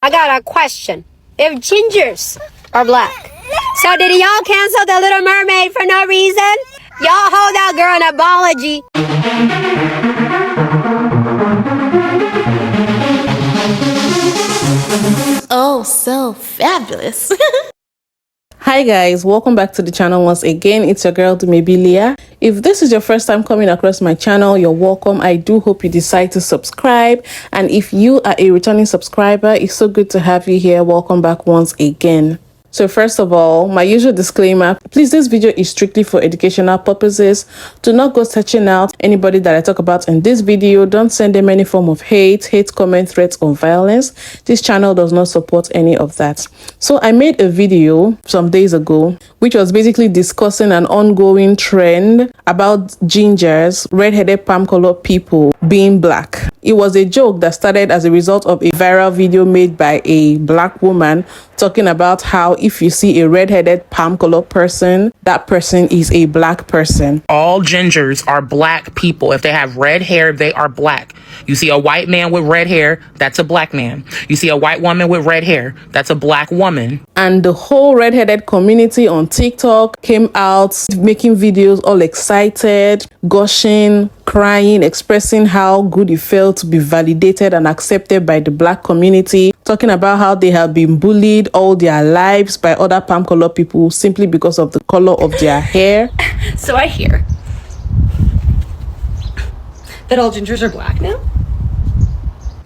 I got a question. If gingers are black, so did y'all cancel The Little Mermaid for no reason? Y'all hold that girl an apology. Oh, so fabulous. Hi guys, welcome back to the channel once again. It's your girl Dumebi. If this is your first time coming across my channel, you're welcome. I do hope you decide to subscribe, and if you are a returning subscriber, it's so good to have you here. Welcome back once again. So first of all, my usual disclaimer, please, this video is strictly for educational purposes. Do not go searching out anybody that I talk about in this video. Don't send them any form of hate comment, threats, or violence. This channel does not support any of that. So I made a video some days ago, which was basically discussing an ongoing trend about gingers, red-headed palm-colored people being black. It was a joke that started as a result of a viral video made by a black woman talking about how if you see a red-headed palm-colored person, that person is a black person. All gingers are black people. If they have red hair, they are black. You see a white man with red hair, that's a black man. You see a white woman with red hair, that's a black woman. And the whole red-headed community on TikTok came out making videos all excited, gushing, crying, expressing how good it felt to be validated and accepted by the black community, talking about how they have been bullied all their lives by other palm-colored people simply because of the color of their hair. So I hear that all gingers are black now.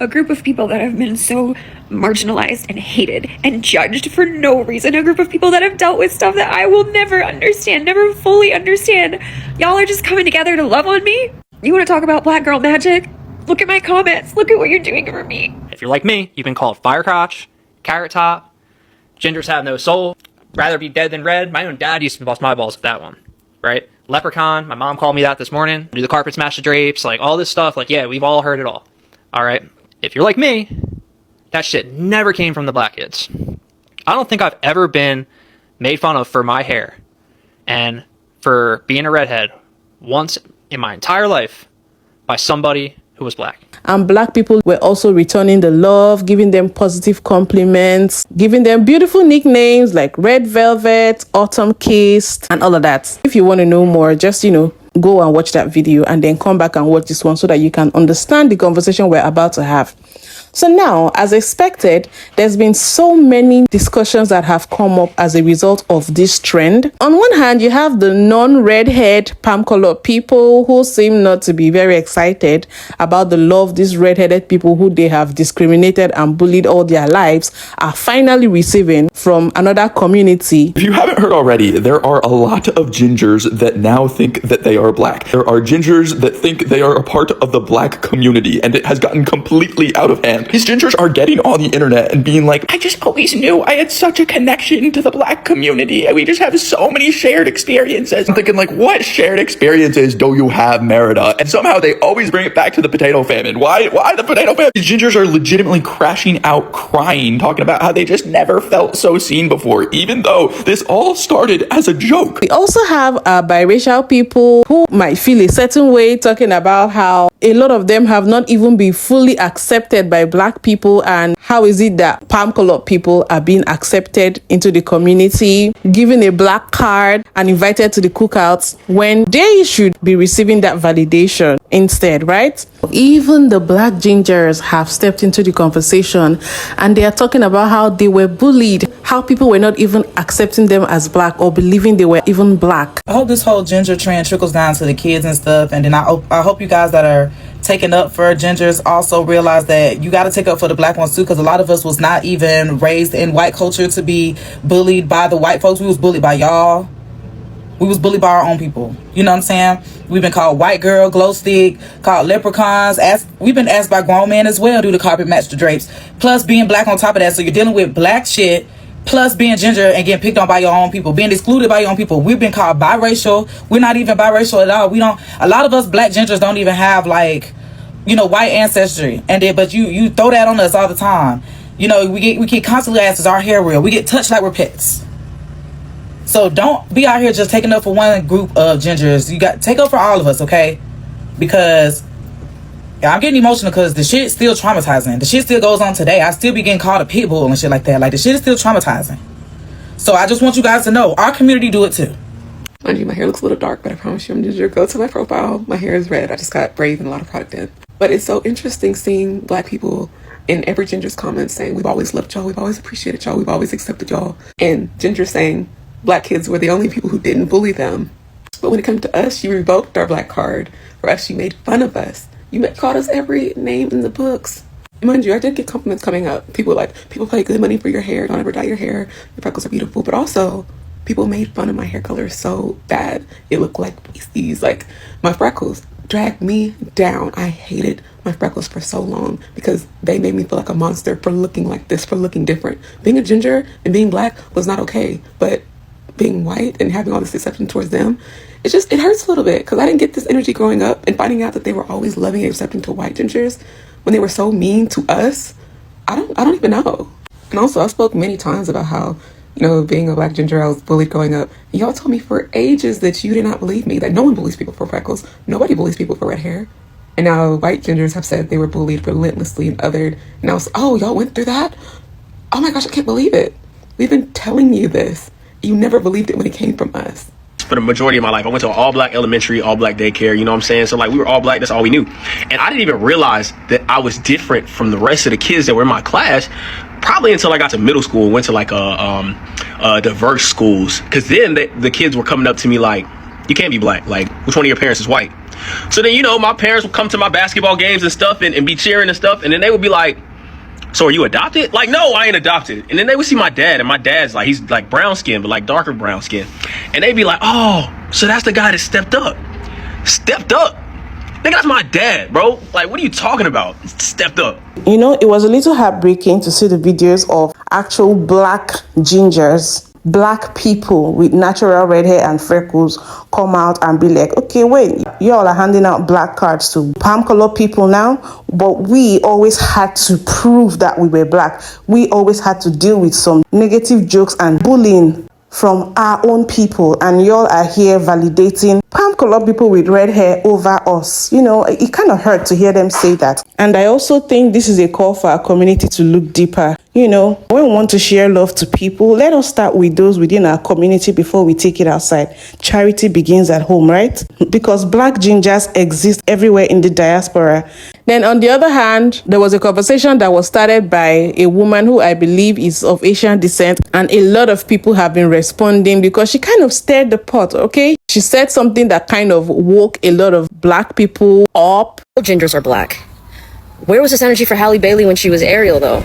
A group of people that have been so marginalized and hated and judged for no reason. A group of people that have dealt with stuff that I will never understand, never fully understand. Y'all are just coming together to love on me? You want to talk about black girl magic? Look at my comments. Look at what you're doing for me. If you're like me, you've been called firecrotch, carrot top, gingers have no soul, rather be dead than red. My own dad used to bust my balls with that one, right? Leprechaun, my mom called me that this morning. Do the carpet smash the drapes, like all this stuff. Like, yeah, we've all heard it all. All right. If you're like me, that shit never came from the black kids. I don't think I've ever been made fun of for my hair and for being a redhead once in my entire life by somebody who was black. And black people were also returning the love, giving them positive compliments, giving them beautiful nicknames like Red Velvet, Autumn Kissed, and all of that. If you want to know more, just, go and watch that video and then come back and watch this one so that you can understand the conversation we're about to have. So now, as expected, there's been so many discussions that have come up as a result of this trend. On one hand, you have the non-redhead palm-colored people who seem not to be very excited about the love these redheaded people who they have discriminated and bullied all their lives are finally receiving from another community. If you haven't heard already, there are a lot of gingers that now think that they are black. There are gingers that think they are a part of the black community, and it has gotten completely out of hand. These gingers are getting on the internet and being like, I just always knew I had such a connection to the black community, and we just have so many shared experiences. I'm thinking, like, what shared experiences do you have, Merida? And somehow they always bring it back to the potato famine. Why the potato famine? These gingers are legitimately crashing out crying, talking about how they just never felt so seen before, even though this all started as a joke. We also have biracial people who might feel a certain way, talking about how a lot of them have not even been fully accepted by black people, and how is it that palm-colored people are being accepted into the community, given a black card and invited to the cookouts when they should be receiving that validation instead, right? Even the black gingers have stepped into the conversation, and they are talking about how they were bullied, how people were not even accepting them as black or believing they were even black. I hope this whole ginger trend trickles down to the kids and stuff, and then I hope you guys that are taking up for gingers also realize that you got to take up for the black ones too, because a lot of us was not even raised in white culture to be bullied by the white folks. We was bullied by y'all. We was bullied by our own people. You know what I'm saying? We've been called white girl, glow stick, called leprechauns. We've been asked by grown men as well, do the carpet match the drapes. Plus being black on top of that. So you're dealing with black shit, plus being ginger and getting picked on by your own people, being excluded by your own people. We've been called biracial. We're not even biracial at all. A lot of us black gingers don't even have, like, white ancestry. And then, but you throw that on us all the time. We get constantly asked, is our hair real? We get touched like we're pets. So don't be out here just taking up for one group of gingers. You got take up for all of us, okay? Because Yeah, I'm getting emotional because the shit still traumatizing. The shit still goes on today. I still be getting called a pit bull and shit like that. Like, the shit is still traumatizing. So I just want you guys to know, our community do it too. Mind you, my hair looks a little dark, but I promise you I'm ginger. Go to my profile. My hair is red. I just got braids and a lot of product in. But it's so interesting seeing black people in every Ginger's comments saying, we've always loved y'all, we've always appreciated y'all, we've always accepted y'all. And Ginger saying black kids were the only people who didn't bully them. But when it comes to us, she revoked our black card. For us, she made fun of us. You called us every name in the books. Mind you, I did get compliments coming up. People were like, people pay good money for your hair. Don't ever dye your hair. Your freckles are beautiful. But also, people made fun of my hair color so bad. It looked like beasties. Like, my freckles dragged me down. I hated my freckles for so long because they made me feel like a monster for looking like this, for looking different. Being a ginger and being black was not okay. But being white and having all this acceptation towards them, it hurts a little bit because I didn't get this energy growing up, and finding out that they were always loving and accepting to white gingers when they were so mean to us. I don't even know. And also, I spoke many times about how, being a black ginger, I was bullied growing up. And y'all told me for ages that you did not believe me, that no one bullies people for freckles. Nobody bullies people for red hair. And now white gingers have said they were bullied relentlessly and othered. And I was, oh, y'all went through that? Oh my gosh, I can't believe it. We've been telling you this. You never believed it when it came from us. For the majority of my life, I went to an all-black elementary, all-black daycare, you know what I'm saying? So, like, we were all black, that's all we knew. And I didn't even realize that I was different from the rest of the kids that were in my class, probably until I got to middle school and went to, like, diverse schools. Because then the kids were coming up to me like, you can't be black. Like, which one of your parents is white? So then, my parents would come to my basketball games and stuff and be cheering and stuff. And then they would be like, so are you adopted? Like, no, I ain't adopted. And then they would see my dad, and my dad's like, he's like brown skin, but like darker brown skin. And they'd be like, oh, so that's the guy that stepped up. Stepped up? Nigga, that's my dad, bro. Like, what are you talking about? Stepped up. It was a little heartbreaking to see the videos of actual black gingers, black people with natural red hair and freckles come out and be like, okay, wait, y'all are handing out black cards to palm color people now, but we always had to prove that we were black. We always had to deal with some negative jokes and bullying from our own people, and y'all are here validating palm color people with red hair over us. It kind of hurt to hear them say that. And I also think this is a call for our community to look deeper. When we want to share love to people, let us start with those within our community before we take it outside. Charity begins at home, right? Because black gingers exist everywhere in the diaspora. Then on the other hand, there was a conversation that was started by a woman who I believe is of Asian descent, and a lot of people have been responding because she kind of stirred the pot, okay? She said something that kind of woke a lot of black people up. Gingers are black. Where was this energy for Halle Bailey when she was Ariel, though?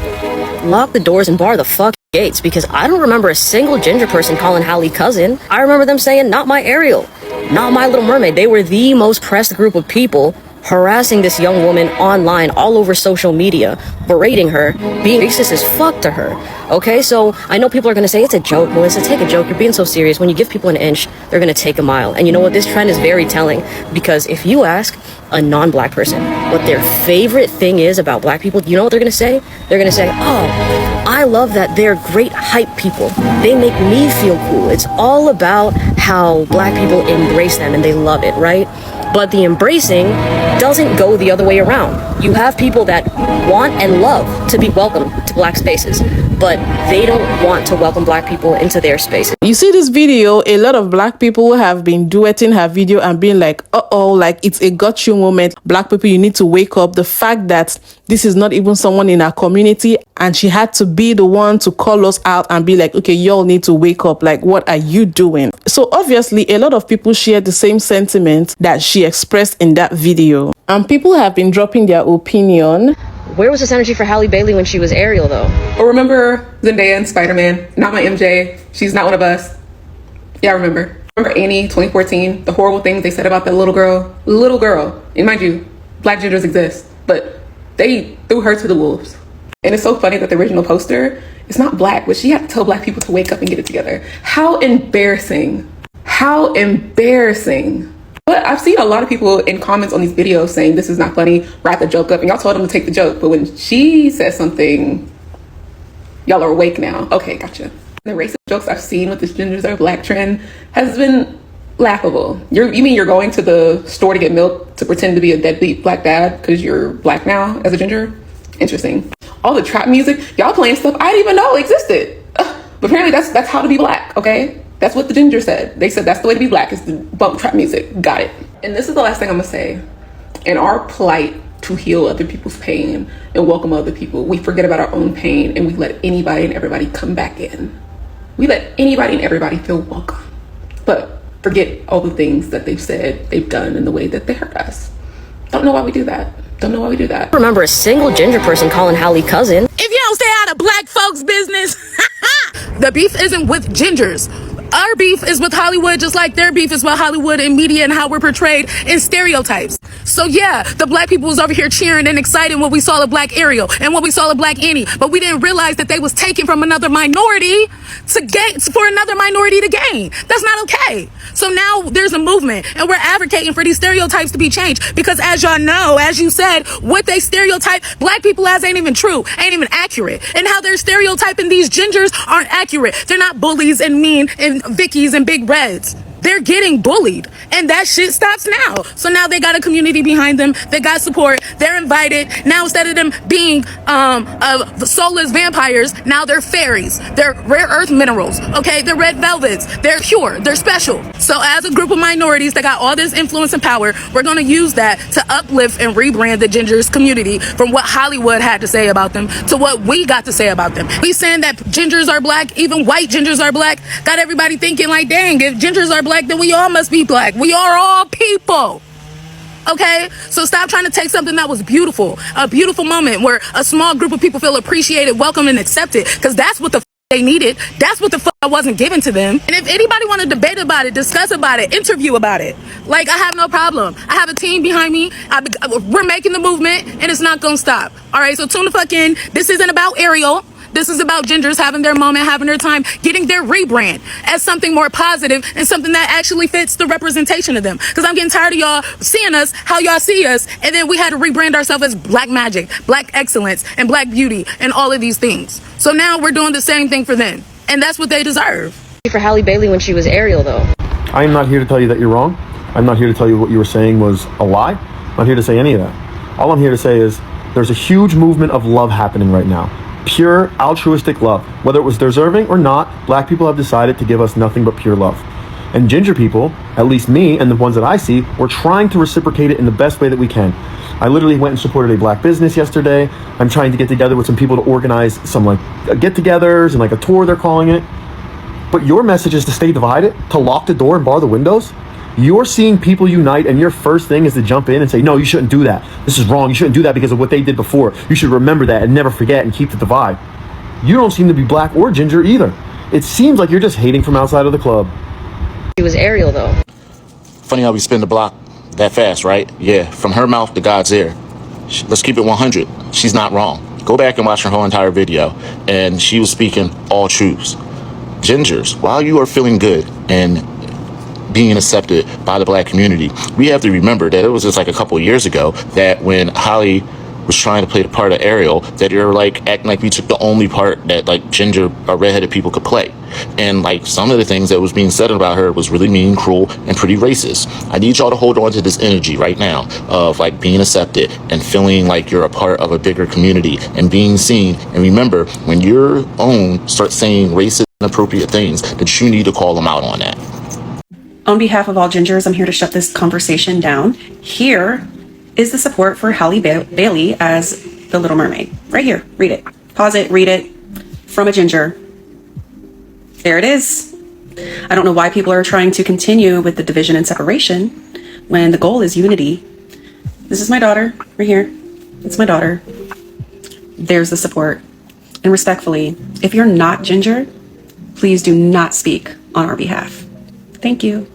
Lock the doors and bar the fuck gates, because I don't remember a single ginger person calling Halle cousin. I remember them saying, not my Ariel, not my Little Mermaid. They were the most pressed group of people harassing this young woman online, all over social media, berating her, being racist as fuck to her. Okay, so I know people are gonna say it's a joke, Melissa, take a joke, you're being so serious. When you give people an inch, they're gonna take a mile. And you know what, this trend is very telling, because if you ask a non-black person what their favorite thing is about black people, you know what they're gonna say? They're gonna say, oh, I love that they're great hype people. They make me feel cool. It's all about how black people embrace them and they love it, right? But the embracing doesn't go the other way around. You have people that want and love to be welcome to black spaces, but they don't want to welcome black people into their spaces. You see this video, a lot of black people have been duetting her video and being like, uh-oh, like it's a got you moment. Black people, you need to wake up. The fact that this is not even someone in our community, and she had to be the one to call us out and be like, okay, y'all need to wake up. Like, what are you doing? So obviously, a lot of people share the same sentiment that she expressed in that video. And people have been dropping their opinion. Where was this energy for Halle Bailey when she was Ariel, though? Or remember Zendaya and Spider-Man? Not my MJ. She's not one of us. Yeah, I remember. Remember Annie, 2014? The horrible things they said about that little girl. Little girl. And mind you, black gingers exist, but they threw her to the wolves. And it's so funny that the original poster is not black, but she had to tell black people to wake up and get it together. How embarrassing. How embarrassing. But I've seen a lot of people in comments on these videos saying this is not funny, wrap the joke up, and y'all told them to take the joke. But when she says something, y'all are awake now. Okay, gotcha. The racist jokes I've seen with this gingers are black trend has been Laughable. You mean you're going to the store to get milk to pretend to be a deadbeat black dad because you're black now as a ginger? Interesting. All the trap music, y'all playing stuff I didn't even know existed. But apparently that's how to be black, okay? That's what the ginger said. They said that's the way to be black, is to bump trap music. Got it. And this is the last thing I'm gonna say. In our plight to heal other people's pain and welcome other people, we forget about our own pain and we let anybody and everybody come back in. We let anybody and everybody feel welcome, but forget all the things that they've said, they've done, and the way that they hurt us. Don't know why we do that. Don't know why we do that. I remember a single ginger person calling Hallie cousin. If you don't stay out of black folks' business, the beef isn't with gingers. Our beef is with Hollywood, just like their beef is with Hollywood and media and how we're portrayed in stereotypes. So yeah, the black people was over here cheering and excited when we saw a black Ariel and when we saw a black Annie, but we didn't realize that they was taken from another minority to gain, for another minority to gain. That's not okay. So now there's a movement and we're advocating for these stereotypes to be changed, because as y'all know, as you said, what they stereotype black people as ain't even true, ain't even accurate. And how they're stereotyping these gingers aren't accurate. They're not bullies and mean and Vickies and big reds. They're getting bullied, and that shit stops now. So now they got a community behind them. They got support. They're invited. Now instead of them being soulless vampires, now they're fairies. They're rare earth minerals. Okay, they're red velvets. They're pure. They're special. So as a group of minorities that got all this influence and power, we're gonna use that to uplift and rebrand the gingers community from what Hollywood had to say about them to what we got to say about them. We saying that gingers are black, even white gingers are black, got everybody thinking like, dang, if gingers are black, then we all must be black. We are all people. Okay? So stop trying to take something that was beautiful, a beautiful moment where a small group of people feel appreciated, welcome, and accepted, because that's what the they needed. That's what the wasn't given to them. And if anybody want to debate about it, discuss about it, interview about it, like, I have no problem. I have a team behind me. We're making the movement, and it's not gonna stop. All right, so tune the fuck in. This isn't about Ariel. This is about gingers having their moment, having their time, getting their rebrand as something more positive and something that actually fits the representation of them. Because I'm getting tired of y'all seeing us how y'all see us, and then we had to rebrand ourselves as black magic, black excellence, and black beauty, and all of these things. So now we're doing the same thing for them, and that's what they deserve. For Halle Bailey when she was Ariel, though. I am not here to tell you that you're wrong. I'm not here to tell you what you were saying was a lie. I'm not here to say any of that. All I'm here to say is there's a huge movement of love happening right now. Pure altruistic love. Whether it was deserving or not, black people have decided to give us nothing but pure love. And ginger people, at least me and the ones that I see, we're trying to reciprocate it in the best way that we can. I literally went and supported a black business yesterday. I'm trying to get together with some people to organize some like get-togethers and like a tour, they're calling it. But your message is to stay divided, to lock the door and bar the windows. You're seeing people unite, and your first thing is to jump in and say, no, you shouldn't do that. This is wrong. You shouldn't do that because of what they did before. You should remember that and never forget and keep the divide. You don't seem to be black or ginger either. It seems like you're just hating from outside of the club. She was Ariel, though. Funny how we spin the block that fast, right? Yeah, from her mouth to God's ear. Let's keep it 100. She's not wrong. Go back and watch her whole entire video, and she was speaking all truths. Gingers, while you are feeling good and being accepted by the black community, we have to remember that it was just like a couple of years ago that when Holly was trying to play the part of Ariel, that you're like acting like we took the only part that like ginger or redheaded people could play. And like some of the things that was being said about her was really mean, cruel, and pretty racist. I need y'all to hold on to this energy right now of like being accepted and feeling like you're a part of a bigger community and being seen. And remember, when your own starts saying racist and inappropriate things, that you need to call them out on that. On behalf of all gingers, I'm here to shut this conversation down. Here is the support for Halle Bailey as the Little Mermaid. Right here. Read it. Pause it. Read it. From a ginger. There it is. I don't know why people are trying to continue with the division and separation when the goal is unity. This is my daughter. Right here. It's my daughter. There's the support. And respectfully, if you're not ginger, please do not speak on our behalf. Thank you.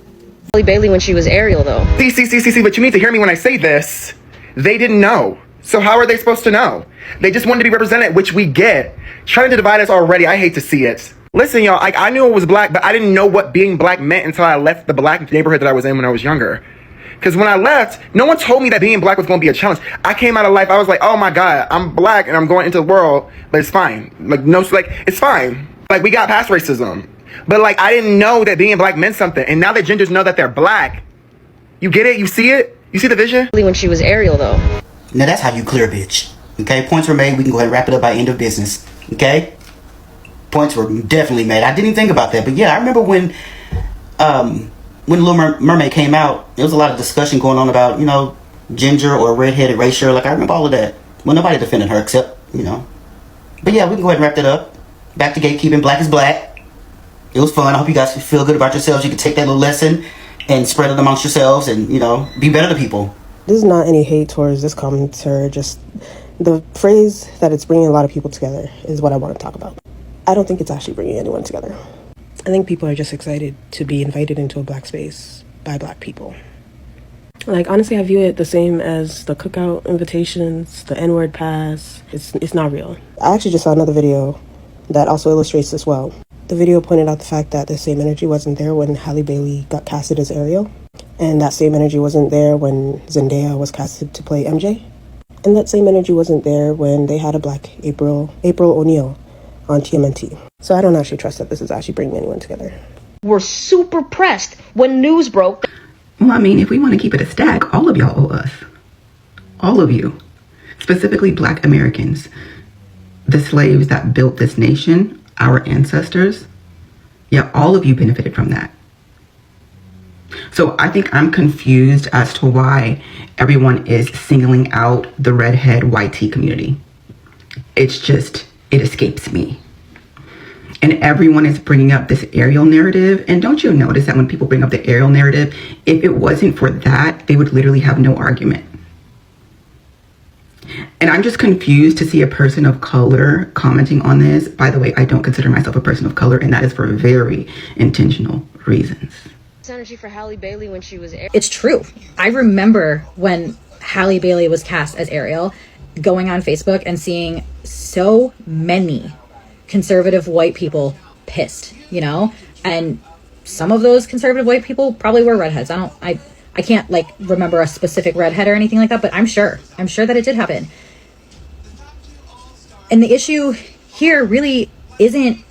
Halle Bailey when she was Ariel, though. See, but you need to hear me when I say this. They didn't know. So how are they supposed to know? They just wanted to be represented, which we get. Trying to divide us already, I hate to see it. Listen, y'all, I knew I was black, but I didn't know what being black meant until I left the black neighborhood that I was in when I was younger. Because when I left, no one told me that being black was going to be a challenge. I came out of life, I was like, oh my God, I'm black and I'm going into the world, but it's fine. Like, no, like, it's fine. Like, we got past racism. But like, I didn't know that being black meant something. And now that gingers know that they're black, you get it? You see it? You see the vision? When she was Ariel, though. Now that's how you clear, bitch. Okay, points were made. We can go ahead and wrap it up by end of business. Okay? Points were definitely made. I didn't even think about that. But yeah, I remember when Little Mermaid came out, there was a lot of discussion going on about, you know, ginger or redheaded racial. Like, I remember all of that. Well, nobody defended her except, you know. But yeah, we can go ahead and wrap that up. Back to gatekeeping. Black is black. It was fun. I hope you guys feel good about yourselves. You can take that little lesson and spread it amongst yourselves and, you know, be better to people. This is not any hate towards this commenter. Just the phrase that it's bringing a lot of people together is what I want to talk about. I don't think it's actually bringing anyone together. I think people are just excited to be invited into a black space by black people. Like, honestly, I view it the same as the cookout invitations, the N-word pass. It's not real. I actually just saw another video that also illustrates this well. The video pointed out the fact that the same energy wasn't there when Halle Bailey got casted as Ariel. And that same energy wasn't there when Zendaya was casted to play MJ. And that same energy wasn't there when they had a black April O'Neil on TMNT. So I don't actually trust that this is actually bringing anyone together. We're super pressed when news broke. Well, I mean, if we want to keep it a stack, all of y'all owe us. All of you. Specifically black Americans. The slaves that built this nation, our ancestors. Yeah, all of you benefited from that. So I think I'm confused as to why everyone is singling out the redhead white tea community. It's just, it escapes me. And everyone is bringing up this Ariel narrative. And don't you notice that when people bring up the Ariel narrative, if it wasn't for that, they would literally have no argument. And I'm just confused to see a person of color commenting on this. By the way, I don't consider myself a person of color, and that is for very intentional reasons. Energy for Halle Bailey when she was Ariel. It's true. I remember when Halle Bailey was cast as Ariel, going on Facebook and seeing so many conservative white people pissed, you know? And some of those conservative white people probably were redheads. I can't like remember a specific redhead or anything like that, but I'm sure that it did happen. And the issue here really isn't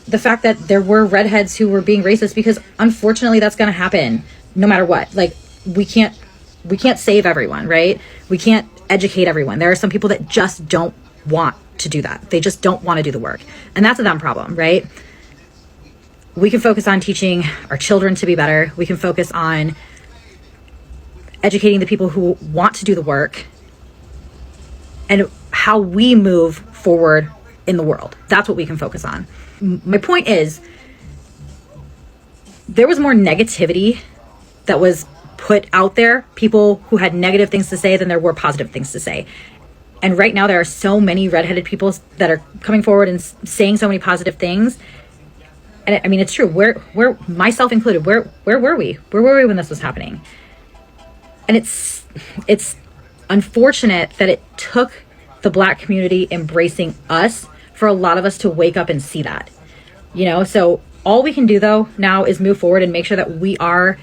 the fact that there were redheads who were being racist, because unfortunately that's going to happen no matter what. Like, we can't save everyone, right? We can't educate everyone. There are some people that just don't want to do that. They just don't want to do the work. And that's a them problem, right? We can focus on teaching our children to be better. We can focus on educating the people who want to do the work and how we move forward in the world. That's what we can focus on. My point is, there was more negativity that was put out there, people who had negative things to say, than there were positive things to say. And right now there are so many redheaded people that are coming forward and saying so many positive things. And I mean, it's true. Where myself included, where were we? Where were we when this was happening? And it's unfortunate that it took the black community embracing us for a lot of us to wake up and see that, you know? So all we can do though now is move forward and make sure that we are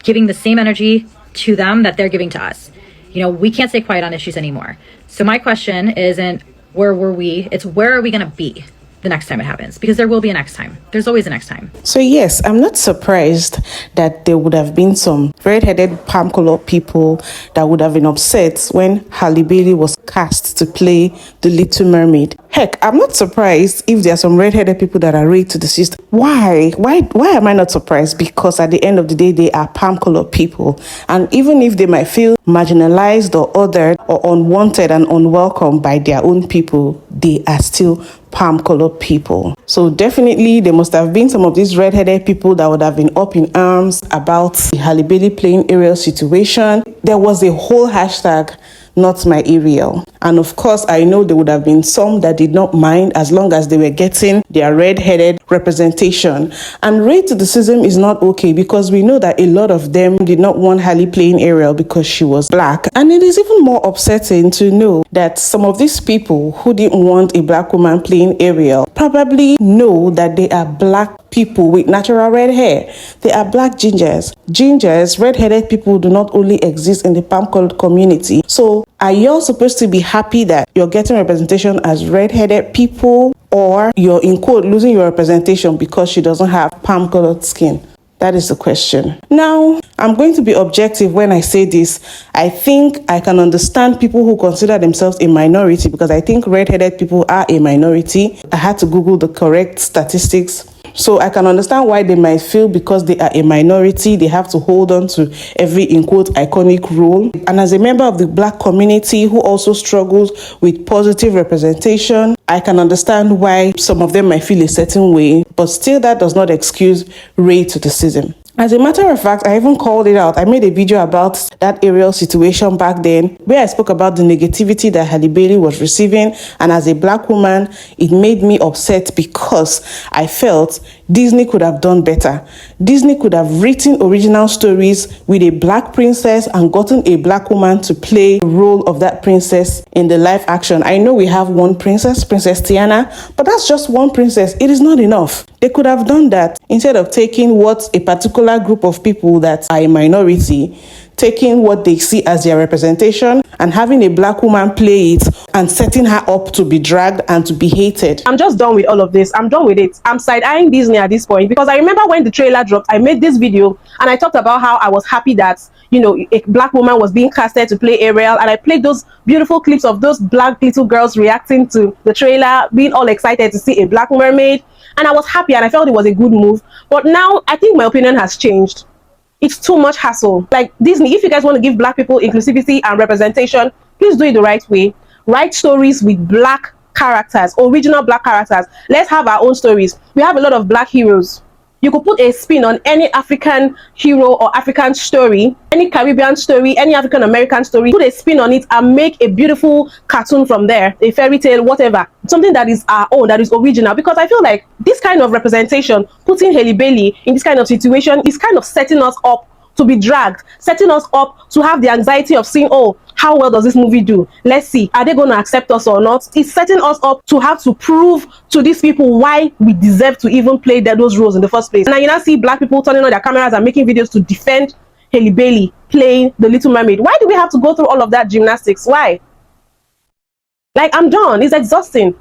giving the same energy to them that they're giving to us. You know, we can't stay quiet on issues anymore. So my question isn't where were we, it's where are we gonna be the next time it happens? Because there will be a next time. There's always a next time. So yes, I'm not surprised that there would have been some red-headed palm-colored people that would have been upset when Halle Bailey was cast to play the Little Mermaid. Heck, I'm not surprised if there are some red-headed people that are ready to desist. Why am I not surprised? Because at the end of the day, they are palm-colored people. And even if they might feel marginalized or othered or unwanted and unwelcome by their own people, they are still palm-colored people. So definitely there must have been some of these red-headed people that would have been up in arms about the Halle Bailey playing Ariel situation. There was a whole hashtag, not my Ariel. And of course, I know there would have been some that did not mind as long as they were getting their red-headed representation. And racism is not okay, because we know that a lot of them did not want Halle playing Ariel because she was black. And it is even more upsetting to know that some of these people who didn't want a black woman playing Ariel probably know that they are black people with natural red hair. They are black gingers. Gingers, red-headed people, do not only exist in the palm-colored community. So are y'all supposed to be happy that you're getting representation as red-headed people, or you're, in quote, losing your representation because she doesn't have palm-colored skin? That is the question. Now, I'm going to be objective when I say this. I think I can understand people who consider themselves a minority, because I think red-headed people are a minority. I had to Google the correct statistics. So I can understand why they might feel because they are a minority, they have to hold on to every, in quote, iconic role. And as a member of the black community who also struggles with positive representation, I can understand why some of them might feel a certain way, but still that does not excuse racism. As a matter of fact, I even called it out. I made a video about that Ariel situation back then, where I spoke about the negativity that Halle Bailey was receiving. And as a black woman, it made me upset because I felt Disney could have done better. Disney could have written original stories with a black princess and gotten a black woman to play the role of that princess in the live action. I know we have one princess, Princess Tiana, but that's just one princess. It is not enough. They could have done that instead of taking what a particular group of people that are a minority, taking what they see as their representation and having a black woman play it and setting her up to be dragged and to be hated. I'm just done with all of this. I'm done with it. I'm side-eyeing Disney at this point, because I remember when the trailer dropped, I made this video and I talked about how I was happy that, you know, a black woman was being casted to play Ariel, and I played those beautiful clips of those black little girls reacting to the trailer, being all excited to see a black mermaid, and I was happy and I felt it was a good move. But now I think my opinion has changed. It's too much hassle. Like, Disney, if you guys want to give black people inclusivity and representation, please do it the right way. Write stories with black characters, original black characters. Let's have our own stories. We have a lot of black heroes. You could put a spin on any African hero or African story, any Caribbean story, any African American story, put a spin on it and make a beautiful cartoon from there, a fairy tale, whatever. Something that is our own, that is original. Because I feel like this kind of representation, putting Halle Bailey in this kind of situation, is kind of setting us up to be dragged, setting us up to have the anxiety of seeing, oh, how well does this movie do? Let's see, are they going to accept us or not? It's setting us up to have to prove to these people why we deserve to even play those roles in the first place. Now you now see black people turning on their cameras and making videos to defend Halle Bailey playing the Little Mermaid. Why do we have to go through all of that gymnastics? Why? Like, I'm done. It's exhausting.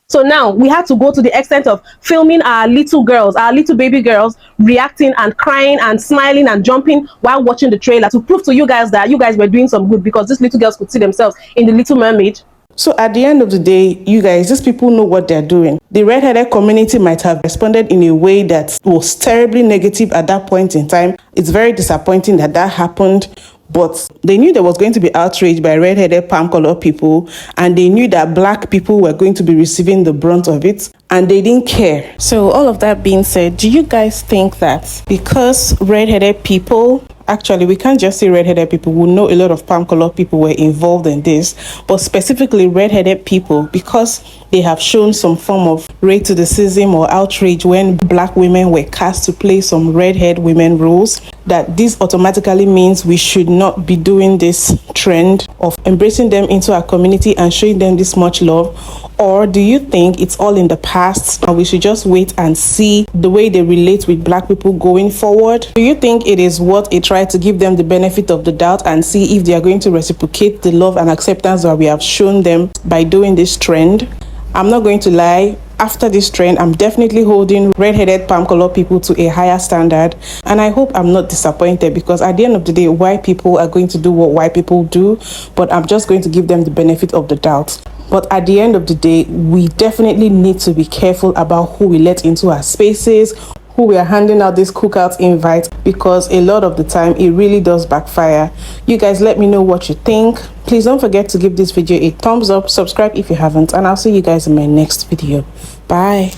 So now we had to go to the extent of filming our little girls, our little baby girls, reacting and crying and smiling and jumping while watching the trailer to prove to you guys that you guys were doing some good, because these little girls could see themselves in the Little Mermaid. So at the end of the day, you guys, these people know what they're doing. The red-headed community might have responded in a way that was terribly negative at that point in time. It's very disappointing that that happened. But they knew there was going to be outrage by red-headed palm-colored people, and they knew that black people were going to be receiving the brunt of it, and they didn't care. So all of that being said, do you guys think that because red-headed people, actually we can't just say red-headed people, we know a lot of palm-colored people were involved in this, but specifically red-headed people, because they have shown some form of racism or outrage when black women were cast to play some red-haired women roles, that this automatically means we should not be doing this trend of embracing them into our community and showing them this much love? Or do you think it's all in the past and we should just wait and see the way they relate with black people going forward? Do you think it is worth a try to give them the benefit of the doubt and see if they are going to reciprocate the love and acceptance that we have shown them by doing this trend? I'm not going to lie, after this trend, I'm definitely holding red-headed palm-colored people to a higher standard, and I hope I'm not disappointed, because at the end of the day, white people are going to do what white people do, but I'm just going to give them the benefit of the doubt. But at the end of the day, we definitely need to be careful about who we let into our spaces, who we are handing out this cookout invite, because a lot of the time it really does backfire. You guys, let me know what you think. Please don't forget to give this video a thumbs up, subscribe if you haven't, and I'll see you guys in my next video. Bye.